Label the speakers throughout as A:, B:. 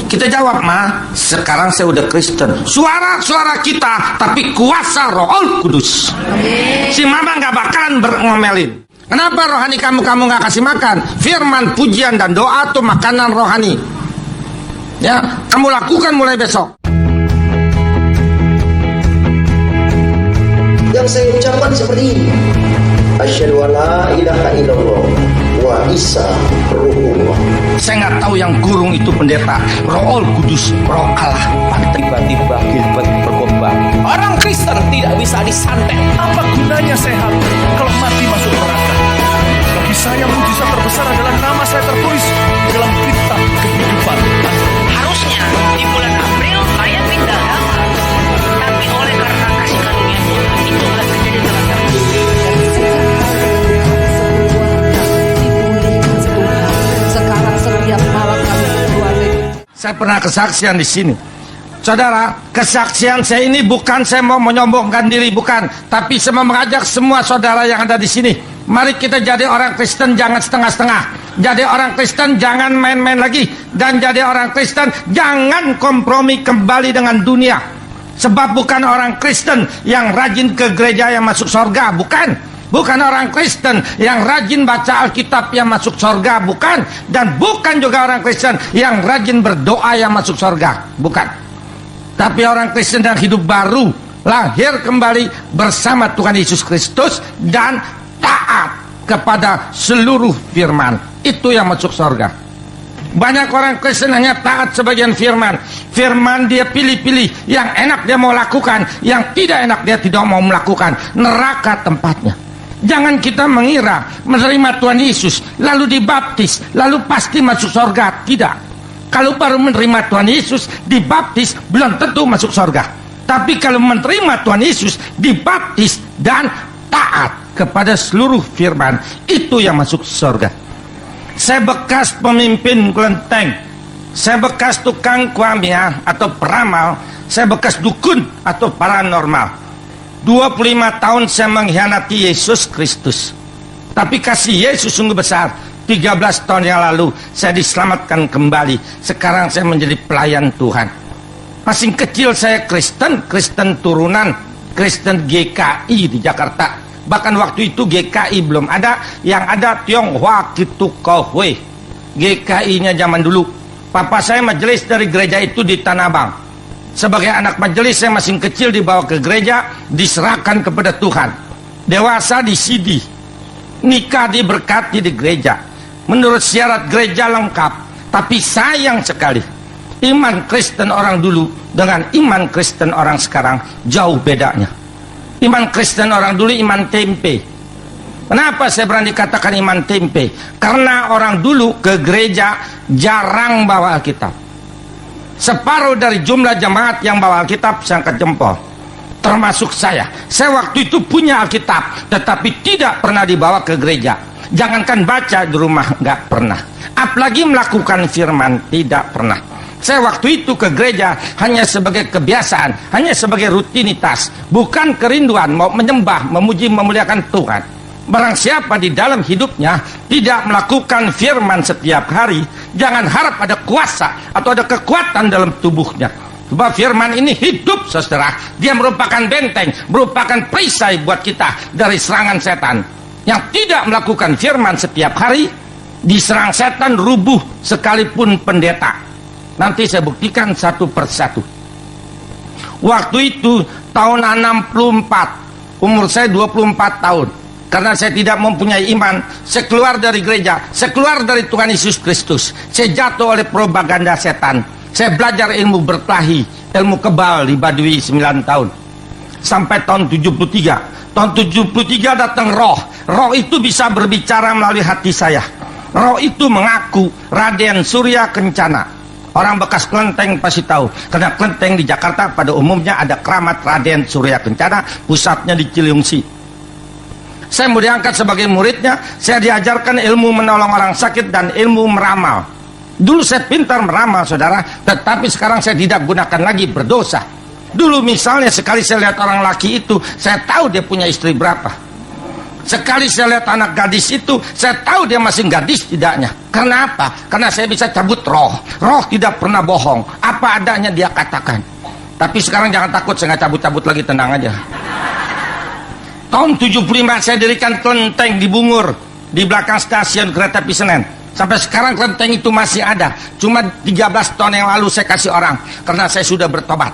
A: Kita jawab, Ma, sekarang saya udah Kristen. Suara-suara kita, tapi kuasa Roh Kudus. Si Mama nggak bakalan ngomelin. Kenapa rohani kamu nggak kasih makan? Firman, pujian, dan doa tuh makanan rohani. Ya, kamu lakukan mulai besok.
B: Yang saya ucapkan seperti ini. Asyhadu an la ilaha illallah wa Isa ruhullah.
A: Saya nggak tahu yang gurung itu pendeta, Roh Kudus, Roh Allah.
C: Tiba-tiba Gilbert berkhotbah, orang Kristen tidak bisa disantet.
D: Apa gunanya sehat kalau mati masuk neraka? Bagi saya mujizat terbesar adalah nama saya tertulis di dalam kitab kehidupan.
E: Harusnya di bulan April saya pindah agama, tapi oleh karena kasih karunia Tuhan itulah terjadi dalam
F: sekarang setiap malam kami berkeluarga.
A: Saya pernah kesaksian di sini. Saudara, kesaksian saya ini bukan saya mau menyombongkan diri, bukan. Tapi saya mau mengajak semua saudara yang ada di sini. Mari kita jadi orang Kristen, jangan setengah-setengah. Jadi orang Kristen, jangan main-main lagi. Dan jadi orang Kristen, jangan kompromi kembali dengan dunia. Sebab bukan orang Kristen yang rajin ke gereja yang masuk surga, bukan. Bukan orang Kristen yang rajin baca Alkitab yang masuk surga, bukan. Dan bukan juga orang Kristen yang rajin berdoa yang masuk surga, bukan. Tapi orang Kristen yang hidup baru, lahir kembali bersama Tuhan Yesus Kristus dan taat kepada seluruh firman. Itu yang masuk surga. Banyak orang Kristen hanya taat sebagian firman. Firman dia pilih-pilih, yang enak dia mau lakukan, yang tidak enak dia tidak mau melakukan. Neraka tempatnya. Jangan kita mengira menerima Tuhan Yesus lalu dibaptis lalu pasti masuk surga. Tidak. Kalau baru menerima Tuhan Yesus dibaptis belum tentu masuk surga. Tapi kalau menerima Tuhan Yesus dibaptis dan taat kepada seluruh firman, itu yang masuk surga. Saya bekas pemimpin kelenteng, saya bekas tukang kuamia atau peramal, saya bekas dukun atau paranormal. 25 tahun saya mengkhianati Yesus Kristus. Tapi kasih Yesus sungguh besar. 13 tahun yang lalu saya diselamatkan kembali. Sekarang saya menjadi pelayan Tuhan. Masih kecil saya Kristen, Kristen turunan, Kristen GKI di Jakarta. Bahkan waktu itu GKI belum ada, yang ada Tionghoa Kitu Kohwe. GKI-nya zaman dulu. Papa saya majelis dari gereja itu di Tanah Abang. Sebagai anak majelis saya masih kecil dibawa ke gereja, diserahkan kepada Tuhan. Dewasa di CD, nikah diberkati di gereja. Menurut syarat gereja lengkap. Tapi sayang sekali, iman Kristen orang dulu dengan iman Kristen orang sekarang jauh bedanya. Iman Kristen orang dulu iman tempe. Kenapa saya berani katakan iman tempe? Karena orang dulu ke gereja jarang bawa Alkitab. Separuh dari jumlah jemaat yang bawa Alkitab saya angkat jempol, termasuk saya. Saya waktu itu punya Alkitab, tetapi tidak pernah dibawa ke gereja. Jangankan baca di rumah, nggak pernah. Apalagi melakukan firman, tidak pernah. Saya waktu itu ke gereja hanya sebagai kebiasaan, hanya sebagai rutinitas, bukan kerinduan mau menyembah, memuji, memuliakan Tuhan. Barang siapa di dalam hidupnya tidak melakukan firman setiap hari, jangan harap ada kuasa atau ada kekuatan dalam tubuhnya. Sebab firman ini hidup, saudara. Dia merupakan benteng, merupakan perisai buat kita dari serangan setan. Yang tidak melakukan firman setiap hari, diserang setan rubuh sekalipun pendeta. Nanti saya buktikan satu persatu. Waktu itu tahun 64, umur saya 24 tahun. Karena saya tidak mempunyai iman, saya keluar dari gereja, saya keluar dari Tuhan Yesus Kristus. Saya jatuh oleh propaganda setan. Saya belajar ilmu berkelahi, ilmu kebal di Baduy 9 tahun. Sampai tahun 73. Tahun 73 datang roh. Roh itu bisa berbicara melalui hati saya. Roh itu mengaku Raden Surya Kencana. Orang bekas kelenteng pasti tahu. Karena kelenteng di Jakarta pada umumnya ada keramat Raden Surya Kencana, pusatnya di Ciliungsi. Saya mau diangkat sebagai muridnya. Saya diajarkan ilmu menolong orang sakit dan ilmu meramal. Dulu saya pintar meramal, saudara. Tetapi sekarang saya tidak gunakan lagi, berdosa. Dulu misalnya sekali saya lihat orang laki itu, saya tahu dia punya istri berapa. Sekali saya lihat anak gadis itu, saya tahu dia masih gadis tidaknya. Karena apa? Karena saya bisa cabut roh. Roh tidak pernah bohong. Apa adanya dia katakan. Tapi sekarang jangan takut, saya nggak cabut-cabut lagi, tenang aja. Tahun 75 saya dirikan kelenteng di Bungur, di belakang stasiun kereta api Senen. Sampai sekarang kelenteng itu masih ada. Cuma 13 tahun yang lalu saya kasih orang, karena saya sudah bertobat.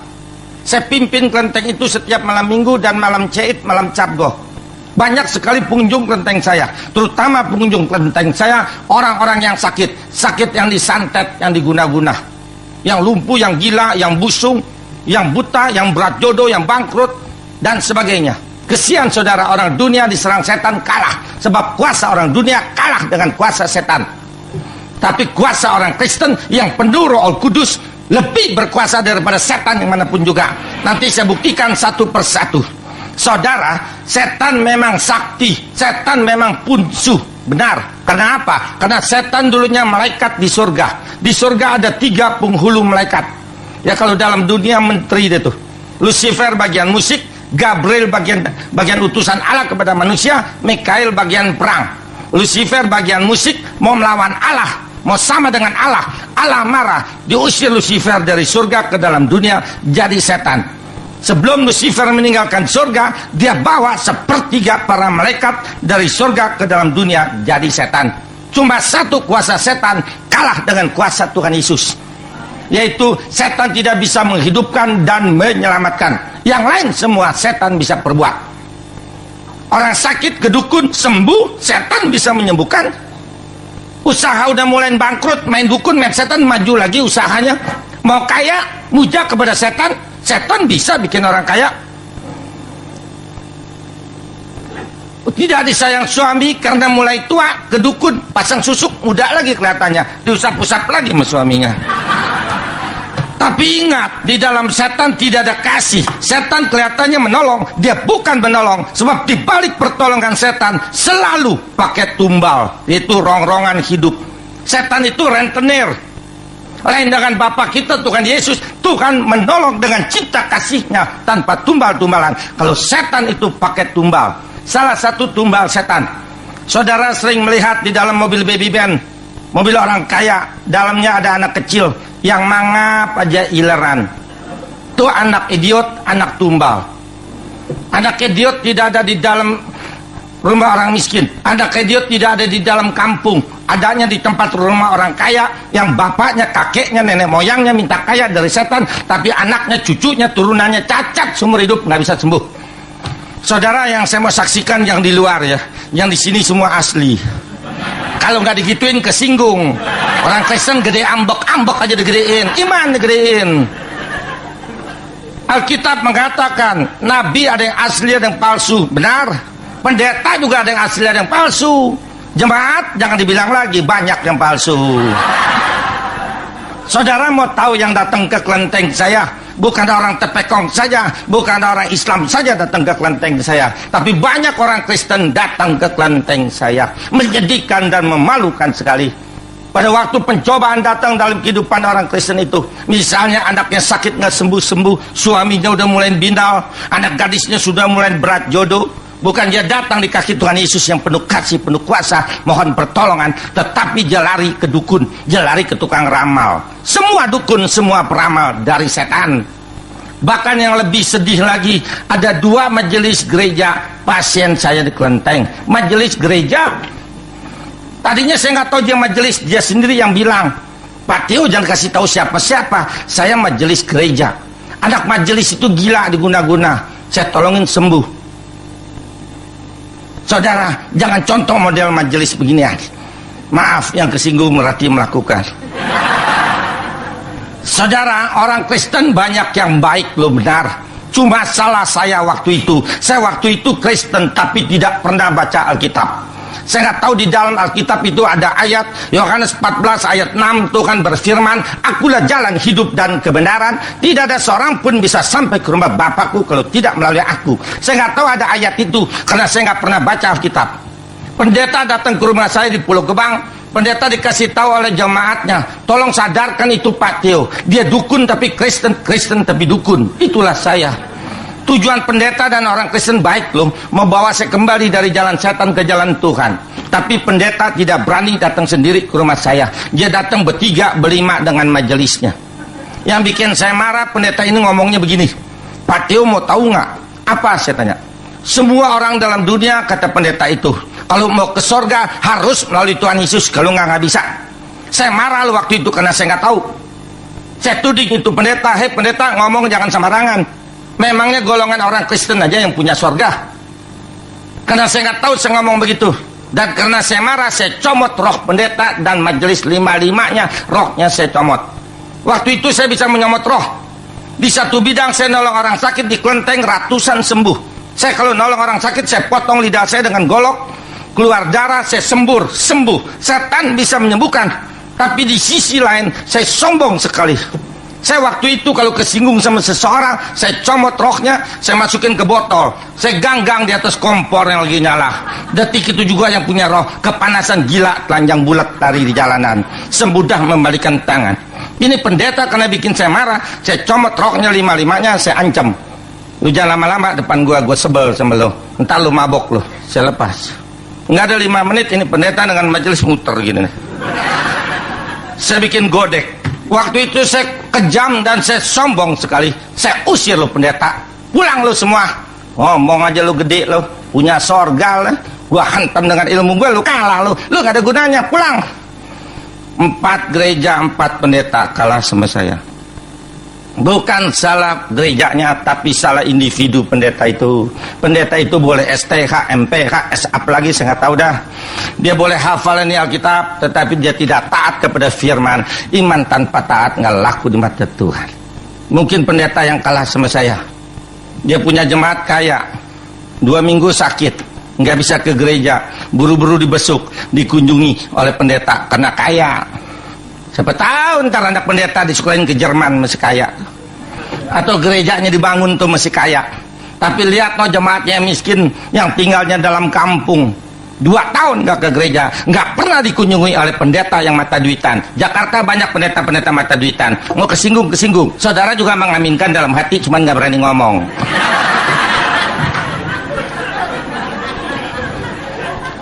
A: Saya pimpin kelenteng itu setiap malam minggu dan malam Ceit, malam Cabgo. Banyak sekali pengunjung kelenteng saya, terutama pengunjung kelenteng saya orang-orang yang sakit. Sakit yang disantet, yang diguna-guna, yang lumpuh, yang gila, yang busung, yang buta, yang berat jodoh, yang bangkrut, dan sebagainya. Kesian saudara, orang dunia diserang setan kalah, sebab kuasa orang dunia kalah dengan kuasa setan. Tapi kuasa orang Kristen yang penuh Roh Kudus lebih berkuasa daripada setan yang manapun juga. Nanti saya buktikan satu persatu. Saudara, setan memang sakti, setan memang punsu, benar. Karena apa? Karena setan dulunya malaikat di surga. Di surga ada 3 penghulu malaikat. Ya kalau dalam dunia menteri itu, Lucifer bagian musik, Gabriel bagian utusan Allah kepada manusia, Mikael bagian perang. Lucifer bagian musik, mau melawan Allah, mau sama dengan Allah. Allah marah, diusir Lucifer dari surga ke dalam dunia jadi setan. Sebelum Lucifer meninggalkan surga, dia bawa 1/3 para malaikat dari surga ke dalam dunia jadi setan. Cuma satu kuasa setan kalah dengan kuasa Tuhan Yesus, yaitu setan tidak bisa menghidupkan dan menyelamatkan. Yang lain semua setan bisa perbuat. Orang sakit ke dukun sembuh, setan bisa menyembuhkan. Usaha udah mulai bangkrut, main dukun, main setan, maju lagi usahanya. Mau kaya, muja kepada setan, setan bisa bikin orang kaya. Tidak disayang suami karena mulai tua, ke dukun, pasang susuk, muda lagi kelihatannya, diusap-usap lagi sama suaminya. Tapi ingat, di dalam setan tidak ada kasih. Setan kelihatannya menolong, dia bukan menolong. Sebab di balik pertolongan setan selalu pakai tumbal, itu rongrongan hidup. Setan itu rentenir. Lain dengan Bapa kita Tuhan Yesus, Tuhan menolong dengan cinta kasihnya tanpa tumbal-tumbalan. Kalau setan itu pakai tumbal. Salah satu tumbal setan, saudara sering melihat di dalam mobil baby van, mobil orang kaya, dalamnya ada anak kecil yang mangap aja ileran. Itu anak idiot, anak tumbal. Anak idiot tidak ada di dalam rumah orang miskin. Anak idiot tidak ada di dalam kampung. Adanya di tempat rumah orang kaya yang bapaknya, kakeknya, nenek moyangnya minta kaya dari setan, tapi anaknya, cucunya, turunannya cacat seumur hidup, nggak bisa sembuh. Saudara, yang saya mau saksikan yang di luar ya, yang di sini semua asli. Kalau nggak digituin kesinggung. Orang Kristen gede ambek aja digedein, iman digedein. Alkitab mengatakan nabi ada yang asli ada yang palsu, benar. Pendeta juga ada yang asli ada yang palsu. Jemaat jangan dibilang lagi banyak yang palsu. Saudara mau tahu yang datang ke kelenteng saya? Bukan orang Tepekong saja, bukan orang Islam saja datang ke kelenteng saya, tapi banyak orang Kristen datang ke kelenteng saya. Menyedihkan dan memalukan sekali. Pada waktu pencobaan datang dalam kehidupan orang Kristen itu, misalnya anaknya sakit nggak sembuh-sembuh, suaminya udah mulai bindal, anak gadisnya sudah mulai berat jodoh. Bukan dia datang di kaki Tuhan Yesus yang penuh kasih, penuh kuasa, mohon pertolongan, tetapi dia lari ke dukun, dia lari ke tukang ramal. Semua dukun, semua peramal dari setan. Bahkan yang lebih sedih lagi, ada 2 majelis gereja pasien saya di kelenteng. Majelis gereja, tadinya saya nggak tahu dia majelis, dia sendiri yang bilang, Pak Tio jangan kasih tahu siapa-siapa, saya majelis gereja. Anak majelis itu gila diguna-guna, saya tolongin sembuh. Saudara, jangan contoh model majelis beginian. Maaf yang kesinggung berarti melakukan. Saudara, orang Kristen banyak yang baik loh, benar. Cuma salah saya waktu itu. Saya waktu itu Kristen tapi tidak pernah baca Alkitab. Saya nggak tahu di dalam Alkitab itu ada ayat Yohanes 14 ayat 6, Tuhan berfirman, akulah jalan hidup dan kebenaran, tidak ada seorang pun bisa sampai ke rumah Bapakku kalau tidak melalui aku. Saya nggak tahu ada ayat itu karena saya nggak pernah baca Alkitab. Pendeta datang ke rumah saya di Pulau Gebang, pendeta dikasih tahu oleh jemaatnya, tolong sadarkan itu Pak Tio, dia dukun tapi Kristen, Kristen tapi dukun. Itulah saya. Tujuan pendeta dan orang Kristen baik loh, membawa saya kembali dari jalan setan ke jalan Tuhan. Tapi pendeta tidak berani datang sendiri ke rumah saya. Dia datang bertiga, berlima dengan majelisnya. Yang bikin saya marah, pendeta ini ngomongnya begini, Pak Teo mau tahu nggak? Apa, saya tanya. Semua orang dalam dunia, kata pendeta itu, kalau mau ke sorga harus melalui Tuhan Yesus, kalau nggak bisa. Saya marah loh waktu itu karena saya nggak tahu. Saya tuding itu pendeta, hei pendeta ngomong jangan sembarangan. Memangnya golongan orang Kristen aja yang punya sorga? Karena saya nggak tahu, saya ngomong begitu. Dan karena saya marah, saya comot roh pendeta dan majelis lima-limanya, rohnya saya comot. Waktu itu saya bisa menyomot roh. Di satu bidang saya nolong orang sakit di kelenteng, ratusan sembuh. Saya kalau nolong orang sakit, saya potong lidah saya dengan golok, keluar darah, saya sembuh. Setan bisa menyembuhkan. Tapi di sisi lain, saya sombong sekali. Saya waktu itu kalau kesinggung sama seseorang, saya comot rohnya, saya masukin ke botol, saya ganggang di atas kompor yang lagi nyala. Detik itu juga yang punya roh kepanasan gila, telanjang bulat lari di jalanan, semudah membalikan tangan. Ini pendeta karena bikin saya marah, saya comot rohnya lima-limanya, saya ancam, lu jangan lama-lama depan gua sebel sama lo, entar lu mabok lo, saya lepas. Nggak ada 5 menit, ini pendeta dengan majelis muter gini nih. Saya bikin godek. Waktu itu saya kejam dan saya sombong sekali. Saya usir lo pendeta, pulang lo semua. Ngomong aja lo gede lo, punya sorga lo. Gua hantam dengan ilmu gua, lo kalah lo gak ada gunanya, pulang. 4 gereja 4 pendeta kalah sama saya. Bukan salah gerejanya, tapi salah individu pendeta itu. Pendeta itu boleh STH, MPH, apalagi saya nggak tahu dah. Dia boleh hafal ini Alkitab, tetapi dia tidak taat kepada firman. Iman tanpa taat nggak laku di mata Tuhan. Mungkin pendeta yang kalah sama saya. Dia punya jemaat kaya, 2 minggu sakit, nggak bisa ke gereja, buru-buru dibesuk, dikunjungi oleh pendeta karena kaya. Siapa tahu ntar anak pendeta disekolahin ke Jerman masih kaya, atau gerejanya dibangun tuh masih kaya. Tapi lihat no jemaatnya miskin yang tinggalnya dalam kampung, 2 tahun nggak ke gereja, nggak pernah dikunjungi oleh pendeta yang mata duitan. Jakarta banyak pendeta-pendeta mata duitan, mau kesinggung. Saudara juga mengaminkan dalam hati, cuman nggak berani ngomong.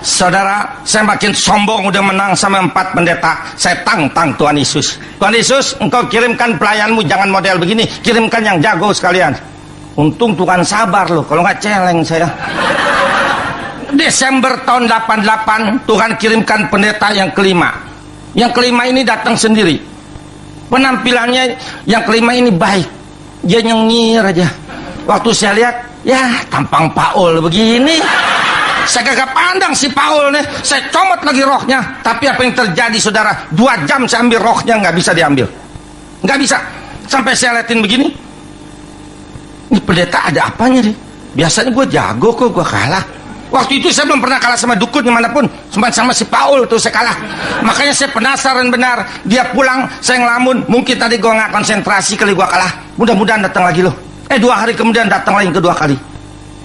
A: Saudara, saya makin sombong, udah menang sama 4 pendeta. Saya tantang Tuhan Yesus. Tuhan Yesus, engkau kirimkan pelayanmu jangan model begini, kirimkan yang jago sekalian. Untung Tuhan sabar loh, kalau nggak celeng saya. Desember tahun 88 Tuhan kirimkan pendeta yang kelima. Yang kelima ini datang sendiri. Penampilannya yang kelima ini baik, dia nyengir aja. Waktu saya lihat, ya tampang Paul begini. Saya kagak pandang si Paul nih, saya comot lagi rohnya. Tapi apa yang terjadi saudara, 2 jam saya ambil rohnya, nggak bisa diambil, nggak bisa. Sampai saya liatin begini, ini pendeta ada apanya nih? Biasanya gue jago kok, gue kalah. Waktu itu saya belum pernah kalah sama dukun dimanapun, cuma sama si Paul tuh saya kalah. Makanya saya penasaran benar. Dia pulang, saya ngelamun, mungkin tadi gue nggak konsentrasi kali gue kalah. Mudah-mudahan datang lagi loh. 2 hari kemudian datang lagi kedua kali.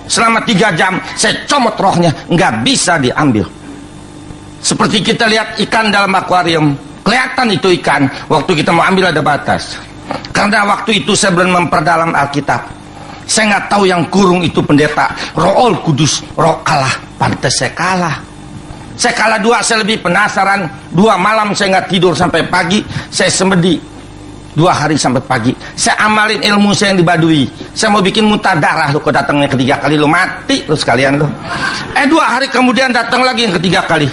A: Selama 3 jam saya comot rohnya, nggak bisa diambil. Seperti kita lihat ikan dalam akuarium, kelihatan itu ikan. Waktu kita mau ambil ada batas. Karena waktu itu saya belum memperdalam Alkitab. Saya nggak tahu yang kurung itu pendeta, Roh Kudus, roh Allah. Pantes saya kalah. Saya kalah 2, saya lebih penasaran. 2 malam saya nggak tidur sampai pagi. Saya semedi 2 hari sampai pagi. Saya amalin ilmu saya yang di Baduy. Saya mau bikin muntah darah lo, kok datangnya ketiga kali lo mati lo sekalian lo. 2 hari kemudian datang lagi yang ketiga kali.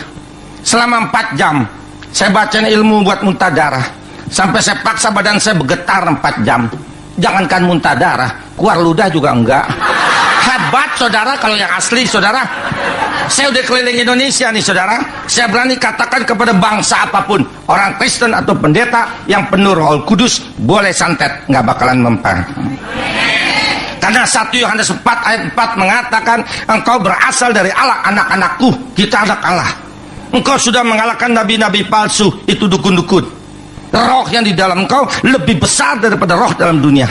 A: Selama 4 jam saya bacain ilmu buat muntah darah. Sampai saya paksa badan saya bergetar 4 jam. Jangankan muntah darah, keluar ludah juga enggak. Hebat saudara kalau yang asli saudara. Saya udah keliling Indonesia nih saudara. Saya berani katakan kepada bangsa apapun, orang Kristen atau pendeta yang penuh Roh Kudus boleh santet, nggak bakalan mempan. Karena 1 Yohanes 4 ayat 4 mengatakan, engkau berasal dari Allah, anak-anakku, kita anak Allah. Engkau sudah mengalahkan nabi-nabi palsu, itu dukun-dukun. Roh yang di dalam engkau lebih besar daripada roh dalam dunia.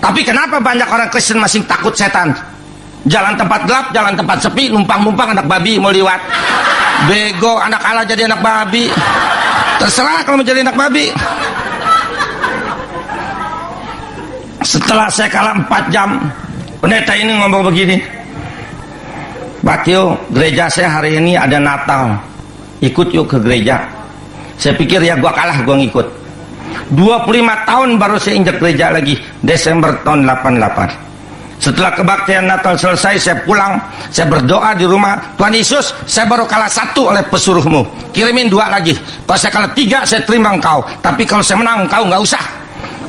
A: Tapi kenapa banyak orang Kristen masih takut setan? Jalan tempat gelap, jalan tempat sepi, numpang-numpang anak babi mau liwat. Bego, anak Allah jadi anak babi. Terserah kalau mau jadi anak babi. Setelah saya kalah 4 jam, Pendeta ini ngomong begini, Pak Tio, gereja saya hari ini ada Natal, ikut yuk ke gereja. Saya pikir ya gua kalah, gua ngikut. 25 tahun baru saya injak gereja lagi, Desember tahun 88. Setelah kebaktian Natal selesai, saya pulang, saya berdoa di rumah, Tuhan Yesus, saya baru kalah 1 oleh pesuruhmu, kirimin 2 lagi. Kalau saya kalah 3, saya terima engkau, tapi kalau saya menang engkau nggak usah.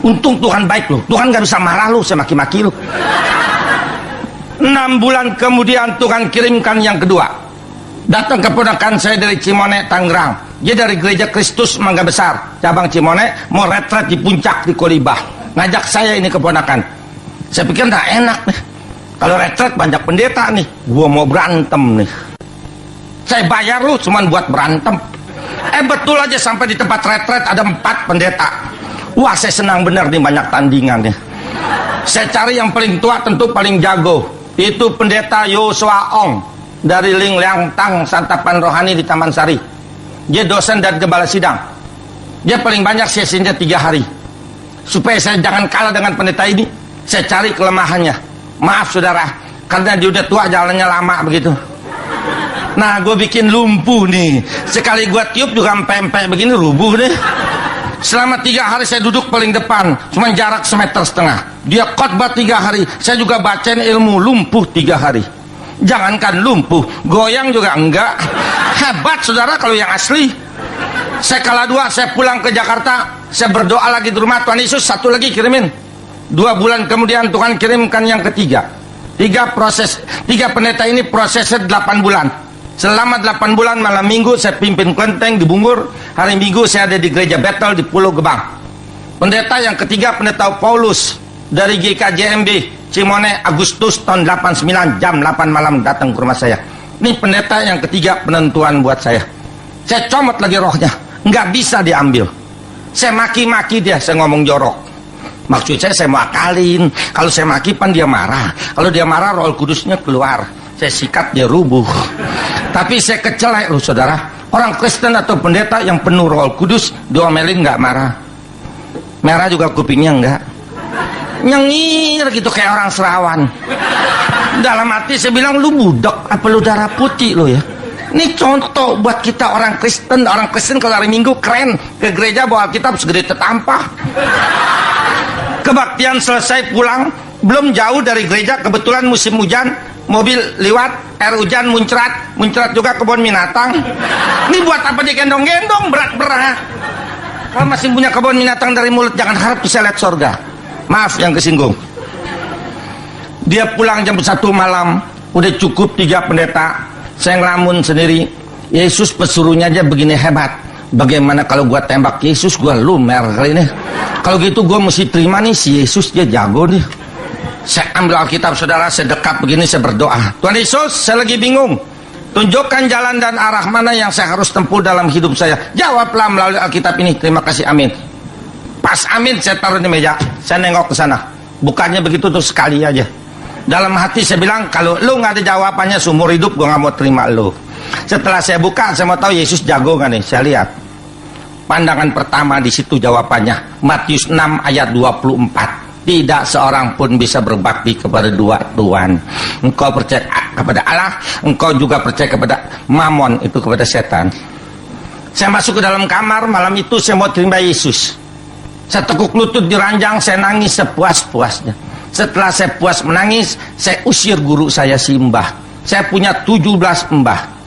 A: Untung Tuhan baik loh, Tuhan nggak bisa marah lu, saya maki-maki lu. 6 bulan kemudian Tuhan kirimkan yang kedua. Datang keponakan saya dari Cimone, Tangerang. Dia dari Gereja Kristus Mangga Besar, cabang Cimone, mau retret di puncak di Kolibah. Ngajak saya ini keponakan. Saya pikir nggak enak nih. Kalau retret banyak pendeta nih, gua mau berantem nih. Saya bayar lu cuman buat berantem. Betul aja sampai di tempat retret ada 4 pendeta. Wah, saya senang bener nih, banyak tandingan nih. Saya cari yang paling tua, tentu paling jago. Itu pendeta Yosua Ong dari Ling Liang Tang Santapan Rohani di Taman Sari. Dia dosen dan gembala sidang. Dia paling banyak sesinya 3 hari. Supaya saya jangan kalah dengan pendeta ini, saya cari kelemahannya. Maaf saudara, karena dia udah tua, jalannya lama begitu. Nah, gue bikin lumpuh nih. Sekali gue tiup juga empek-empek begini, rubuh deh. Selama 3 hari saya duduk paling depan, cuma jarak 1,5 meter. Dia khotbah 3 hari, saya juga bacain ilmu, lumpuh 3 hari. Jangankan lumpuh, goyang juga enggak. Hebat saudara kalau yang asli. Saya kalah 2, saya pulang ke Jakarta, saya berdoa lagi di rumah, Tuhan Yesus 1 lagi kirimin. 2 bulan kemudian Tuhan kirimkan yang ketiga. 3 pendeta ini prosesnya 8 bulan. Selama 8 bulan malam minggu saya pimpin kelenteng di Bungur, hari Minggu saya ada di gereja Bethel di Pulau Gebang. Pendeta yang ketiga pendeta Paulus dari GKJMB Cimone, Agustus tahun 89 jam 8 malam datang ke rumah saya. Ini pendeta yang ketiga penentuan buat saya. Saya comot lagi rohnya, nggak bisa diambil. Saya maki-maki dia, saya ngomong jorok. Maksud saya mau akalin. Kalau saya maki pan dia marah. Kalau dia marah Roh Kudusnya keluar. Saya sikat dia rubuh. Tapi saya kecelek loh saudara. Orang Kristen atau pendeta yang penuh Roh Kudus diomelin nggak marah. Merah juga kupingnya enggak. Nyengir gitu kayak orang Serawan. Dalam hati saya bilang, lu budak apa lu darah putih lo ya. Ini contoh buat kita orang Kristen. Orang Kristen kalau hari Minggu keren, ke gereja bawa Alkitab segede tetampah. Kebaktian selesai pulang, belum jauh dari gereja, kebetulan musim hujan, mobil lewat, air hujan muncrat juga kebun binatang. Ini buat apa digendong-gendong, berat-berat. Kalau masih punya kebun binatang dari mulut, jangan harap bisa lihat surga. Maaf yang kesinggung. Dia pulang jam 1 malam, udah cukup 3 pendeta. Saya ngelamun sendiri. Yesus pesuruhnya aja begini hebat. Bagaimana kalau gua tembak Yesus, gua lumer kali ini. Kalau gitu gua mesti terima nih, si Yesus dia jago nih. Saya ambil Alkitab saudara, saya dekat begini, saya berdoa. Tuhan Yesus, saya lagi bingung. Tunjukkan jalan dan arah mana yang saya harus tempuh dalam hidup saya. Jawablah melalui Alkitab ini. Terima kasih, amin. Pas amin, saya taruh di meja. Saya nengok ke sana. Bukannya begitu tuh sekali aja. Dalam hati saya bilang, kalau lu nggak ada jawabannya seumur hidup, gua nggak mau terima lu. Setelah saya buka, saya mau tahu Yesus jago nggak nih. Saya lihat. Pandangan pertama di situ jawabannya. Matius 6 ayat 24. Tidak seorang pun bisa berbakti kepada 2 Tuhan. Engkau percaya kepada Allah, engkau juga percaya kepada Mamon, itu kepada setan. Saya masuk ke dalam kamar, malam itu saya mau terima Yesus. Saya tekuk lutut di ranjang, saya nangis sepuas-puasnya. Setelah saya puas menangis, saya usir guru saya si Mbah. Saya punya 17 mbah.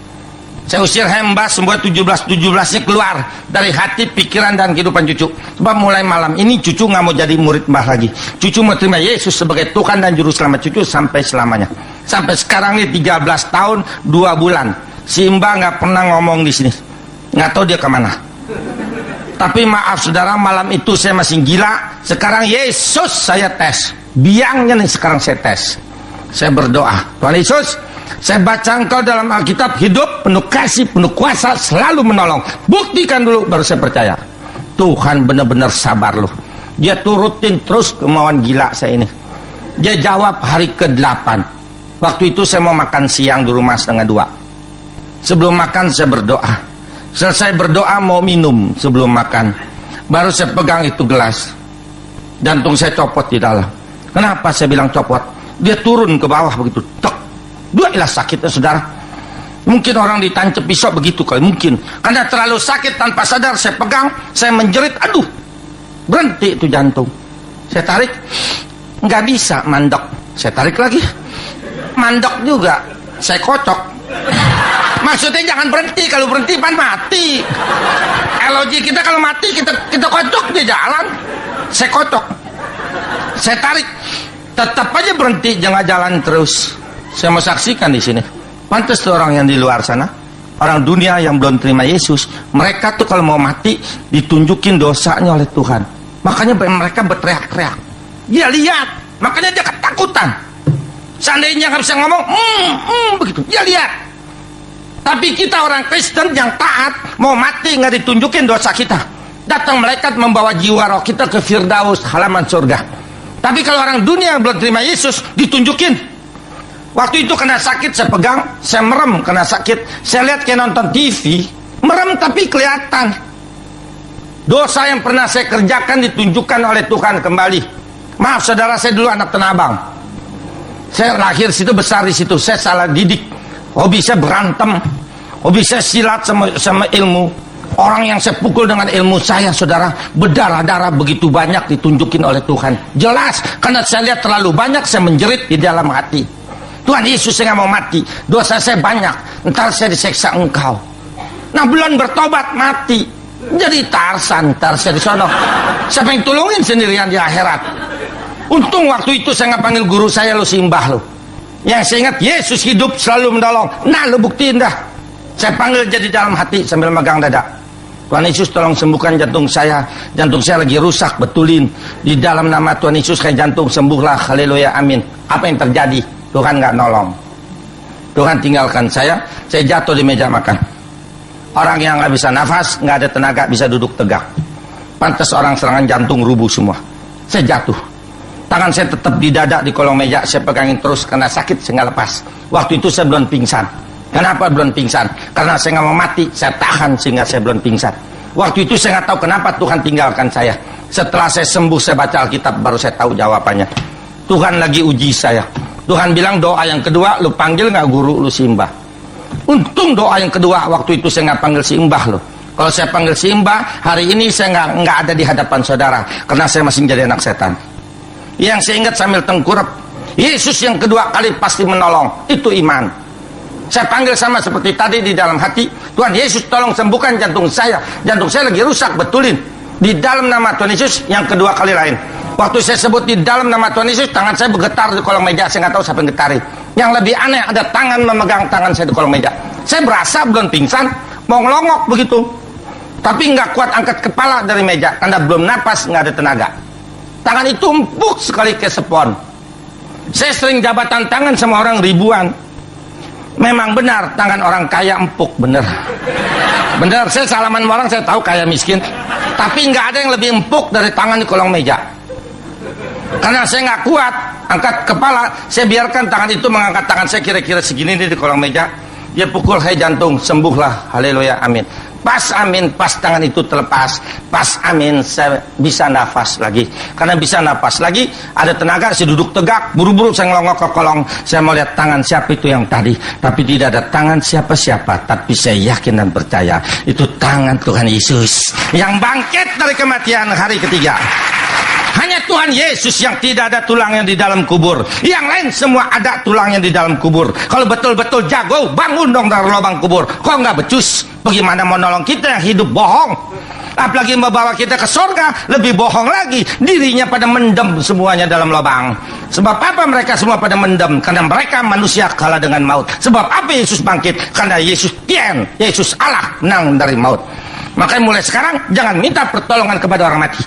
A: Saya usir mbah semua 17-17-nya keluar dari hati, pikiran, dan kehidupan cucu. Sebab mulai malam ini cucu nggak mau jadi murid mbah lagi. Cucu mau terima Yesus sebagai Tuhan dan Juru Selamat cucu sampai selamanya. Sampai sekarang ini 13 tahun 2 bulan. Si mbah nggak pernah ngomong di sini. Nggak tahu dia kemana. Tapi maaf saudara, malam itu saya masih gila. Sekarang Yesus saya tes. Biangnya nih sekarang saya tes. Saya berdoa, Tuhan Yesus, saya baca engkau dalam Alkitab, hidup, penuh kasih, penuh kuasa, selalu menolong. Buktikan dulu baru saya percaya. Tuhan benar-benar sabar loh. Dia turutin terus kemauan gila saya ini. Dia jawab hari ke-8. Waktu itu saya mau makan siang di rumah 1:30. Sebelum makan saya berdoa. Selesai berdoa mau minum sebelum makan. Baru saya pegang itu gelas. Jantung saya copot di dalam. Kenapa saya bilang copot? Dia turun ke bawah begitu, tek. Duailah sakitnya saudara. Mungkin orang ditancap pisau begitu kali, mungkin. Karena terlalu sakit tanpa sadar saya pegang, saya menjerit, aduh. Berhenti itu jantung. Saya tarik, nggak bisa mandek. Saya tarik lagi, mandek juga. Saya kocok. Maksudnya jangan berhenti, kalau berhenti pan mati. LOG kita kalau mati kita kocok dia jalan. Saya kocok. Saya tarik, tetap aja berhenti, jangan jalan terus. Saya mau saksikan di sini. Pantas tuh orang yang di luar sana, orang dunia yang belum terima Yesus, mereka tuh kalau mau mati ditunjukin dosanya oleh Tuhan. Makanya mereka berteriak-teriak. Dia lihat, makanya dia ketakutan. Seandainya nggak bisa ngomong, begitu. Dia lihat. Tapi kita orang Kristen yang taat, mau mati nggak ditunjukin dosa kita. Datang malaikat membawa jiwa roh kita ke Firdaus, halaman surga. Tapi kalau orang dunia yang belum terima Yesus, ditunjukin. Waktu itu kena sakit, saya pegang, saya merem kena sakit. Saya lihat kayak nonton TV, merem tapi kelihatan. Dosa yang pernah saya kerjakan ditunjukkan oleh Tuhan kembali. Maaf saudara, saya dulu anak Tanah Abang. Saya lahir situ, besar di situ. Saya salah didik. Hobi saya berantem, hobi saya silat sama ilmu. Orang yang saya pukul dengan ilmu saya, saudara, berdarah-darah begitu banyak ditunjukin oleh Tuhan. Jelas, karena saya lihat terlalu banyak, saya menjerit di dalam hati. Tuhan Yesus, saya nggak mau mati. Dosa saya banyak, ntar saya diseksa Engkau. Nah, belum bertobat mati. Jadi Tarsan, ntar saya di sono. Siapa yang tolongin sendirian di akhirat? Untung waktu itu saya nggak panggil guru saya, lo simbah lo. Yang saya ingat, Yesus hidup selalu menolong. Nah, lo buktiin dah. Saya panggil jadi dalam hati sambil megang dada. Tuhan Yesus tolong sembuhkan jantung saya. Jantung saya lagi rusak, betulin. Di dalam nama Tuhan Yesus kayak jantung sembuhlah. Haleluya, amin. Apa yang terjadi? Tuhan nggak nolong. Tuhan tinggalkan saya jatuh di meja makan. Orang yang nggak bisa nafas, nggak ada tenaga, bisa duduk tegak. Pantas orang serangan jantung rubuh semua. Saya jatuh. Tangan saya tetap di dada di kolong meja, saya pegangin terus karena sakit, saya nggak lepas. Waktu itu saya belum pingsan. Kenapa belum pingsan? Karena saya nggak mau mati, saya tahan sehingga saya belum pingsan. Waktu itu saya nggak tahu kenapa Tuhan tinggalkan saya. Setelah saya sembuh, saya baca Alkitab, baru saya tahu jawabannya. Tuhan lagi uji saya. Tuhan bilang doa yang kedua, lu panggil nggak guru lu simbah. Untung doa yang kedua waktu itu saya nggak panggil simbah lo. Kalau saya panggil simbah, hari ini saya nggak ada di hadapan saudara karena saya masih menjadi anak setan. Yang saya ingat sambil tengkurap, Yesus yang kedua kali pasti menolong. Itu iman. Saya panggil sama seperti tadi di dalam hati, Tuhan Yesus tolong sembuhkan jantung saya. Jantung saya lagi rusak, betulin. Di dalam nama Tuhan Yesus yang kedua kali lain. Waktu saya sebut di dalam nama Tuhan Yesus, tangan saya bergetar di kolong meja. Saya nggak tahu siapa yang getarin. Yang lebih aneh, ada tangan memegang tangan saya di kolong meja. Saya berasa belum pingsan, mau ngelongok begitu. Tapi nggak kuat angkat kepala dari meja karena belum napas, nggak ada tenaga. Tangan itu empuk sekali ke spons. Saya sering jabatan tangan sama orang ribuan. Memang benar tangan orang kaya empuk, bener. Bener, saya salaman sama orang saya tahu kaya miskin. Tapi nggak ada yang lebih empuk dari tangan di kolong meja. Karena saya nggak kuat angkat kepala, saya biarkan tangan itu mengangkat tangan saya kira-kira segini di kolong meja. Dia pukul, hai jantung, sembuhlah, haleluya, amin. Pas amin, pas tangan itu terlepas. Pas amin, saya bisa nafas lagi. Karena bisa nafas lagi, ada tenaga, saya duduk tegak. Buru-buru saya ngelongok ke kolong. Saya mau lihat tangan siapa itu yang tadi. Tapi tidak ada tangan siapa-siapa. Tapi saya yakin dan percaya, itu tangan Tuhan Yesus yang bangkit dari kematian hari ketiga. Hanya Tuhan Yesus yang tidak ada tulangnya di dalam kubur. Yang lain semua ada tulangnya di dalam kubur. Kalau betul-betul jago, bangun dong dari lubang kubur. Kok nggak becus? Bagaimana mau nolong kita yang hidup bohong? Apalagi membawa kita ke surga, lebih bohong lagi. Dirinya pada mendem semuanya dalam lubang. Sebab apa mereka semua pada mendem? Karena mereka manusia kalah dengan maut. Sebab apa Yesus bangkit? Karena Yesus Tien, Yesus Allah menang dari maut. Makanya mulai sekarang jangan minta pertolongan kepada orang mati.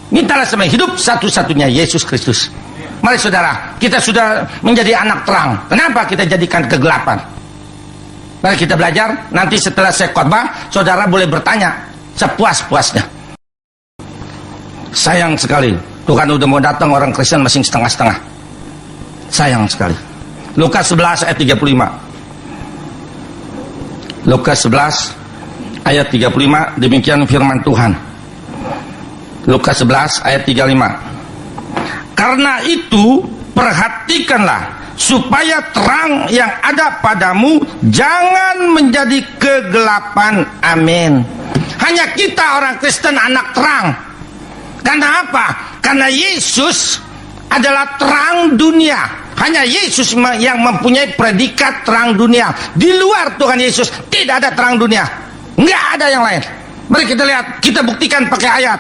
A: Mintalah sama hidup satu-satunya Yesus Kristus. Mari saudara, kita sudah menjadi anak terang. Kenapa kita jadikan kegelapan? Mari kita belajar. Nanti setelah saya khotbah, saudara boleh bertanya sepuas-puasnya. Sayang sekali, Tuhan udah mau datang, orang Kristen masih setengah-setengah. Sayang sekali. Lukas 11 ayat 35. Lukas 11 ayat 35, demikian firman Tuhan. Lukas 11 ayat 35. Karena itu perhatikanlah supaya terang yang ada padamu jangan menjadi kegelapan. Amin. Hanya kita orang Kristen anak terang. Karena apa? Karena Yesus adalah terang dunia. Hanya Yesus yang mempunyai predikat terang dunia. Di luar Tuhan Yesus tidak ada terang dunia. Nggak ada yang lain. Mari kita lihat, kita buktikan pakai ayat.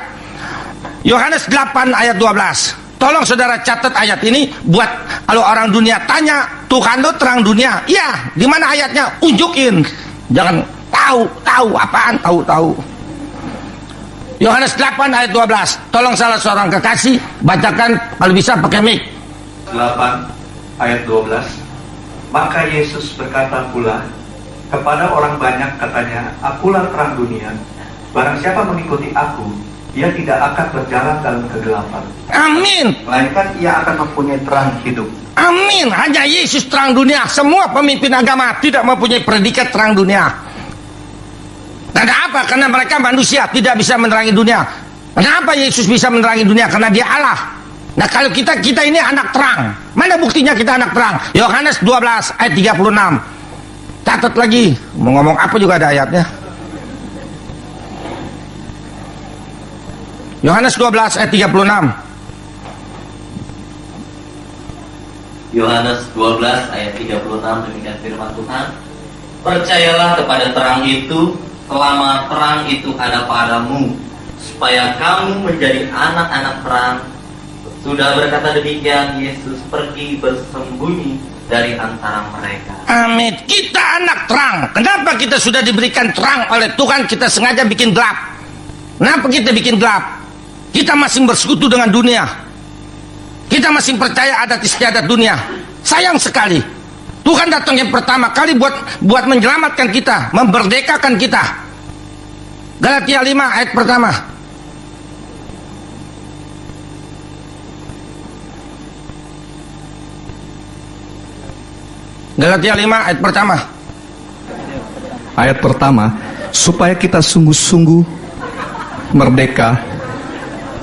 A: Yohanes 8 ayat 12. Tolong saudara catat ayat ini buat kalau orang dunia tanya, Tuhan lo terang dunia. Ya, di mana ayatnya? Unjukin. Jangan tahu apaan, tahu. Yohanes 8 ayat 12. Tolong salah seorang kekasih bacakan kalau bisa pakai mic.
G: 8 ayat 12. Maka Yesus berkata pula kepada orang banyak, katanya, akulah terang dunia. Barang siapa mengikuti aku, ia tidak akan berjalan dalam kegelapan.
A: Amin.
G: Melainkan ia akan mempunyai terang hidup.
A: Amin. Hanya Yesus terang dunia. Semua pemimpin agama tidak mempunyai predikat terang dunia. Karena apa? Karena mereka manusia, tidak bisa menerangi dunia. Kenapa Yesus bisa menerangi dunia? Karena dia Allah. Nah kalau kita ini anak terang. Mana buktinya kita anak terang? Yohanes 12 ayat 36. Catat lagi. Mau ngomong apa juga ada ayatnya. Yohanes 12 ayat 36.
H: Yohanes 12 ayat 36, demikian firman Tuhan. Percayalah kepada terang itu selama terang itu ada padamu, supaya kamu menjadi anak-anak terang. Sudah berkata demikian, Yesus pergi bersembunyi dari antara mereka.
A: Amin. Kita anak terang. Kenapa kita sudah diberikan terang oleh Tuhan, kita sengaja bikin gelap? Kenapa kita bikin gelap? Kita masih bersekutu dengan dunia. Kita masih percaya adat istiadat dunia. Sayang sekali. Tuhan datang yang pertama kali buat menyelamatkan kita, memerdekakan kita. Galatia 5 ayat pertama. Galatia 5 ayat pertama.
I: Ayat pertama, supaya kita sungguh-sungguh merdeka.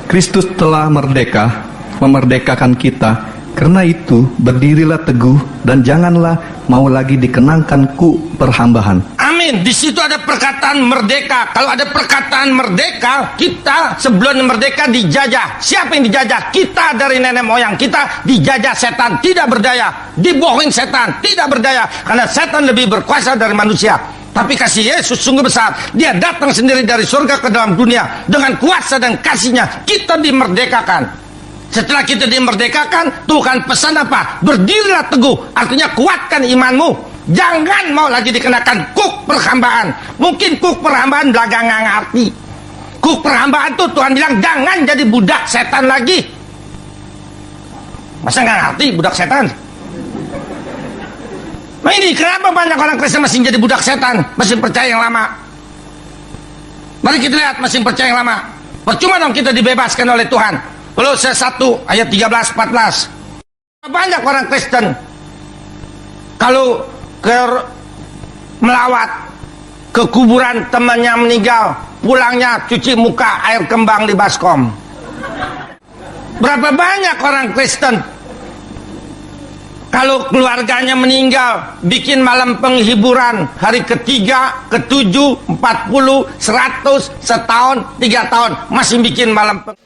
I: Kristus telah merdeka, memerdekakan kita. Karena itu, berdirilah teguh dan janganlah mau lagi dikenangkan perhambaan.
A: Amin. Di situ ada perkataan merdeka. Kalau ada perkataan merdeka, kita sebelum merdeka dijajah. Siapa yang dijajah? Kita dari nenek moyang kita dijajah setan, tidak berdaya. Dibohongin setan, tidak berdaya. Karena setan lebih berkuasa dari manusia. Tapi kasih Yesus sungguh besar. Dia datang sendiri dari surga ke dalam dunia. Dengan kuasa dan kasihnya kita dimerdekakan. Setelah kita dimerdekakan, Tuhan pesan apa? Berdirilah teguh. Artinya kuatkan imanmu. Jangan mau lagi dikenakan kuk perhambaan. Mungkin kuk perhambaan belagang nggak ngerti. Kuk perhambaan tuh Tuhan bilang jangan jadi budak setan lagi. Masa nggak ngerti budak setan? Nah ini kenapa banyak orang Kristen masih jadi budak setan, masih percaya yang lama. Mari kita lihat masih percaya yang lama. Percuma dong kita dibebaskan oleh Tuhan. Kolose 1 ayat 13-14. Banyak orang Kristen kalau melawat ke kuburan temannya meninggal, pulangnya cuci muka air kembang di baskom. Berapa banyak orang Kristen kalau keluarganya meninggal, bikin malam penghiburan hari ketiga, ke-7, 40, 100, setahun, 3 tahun masih bikin malam penghiburan.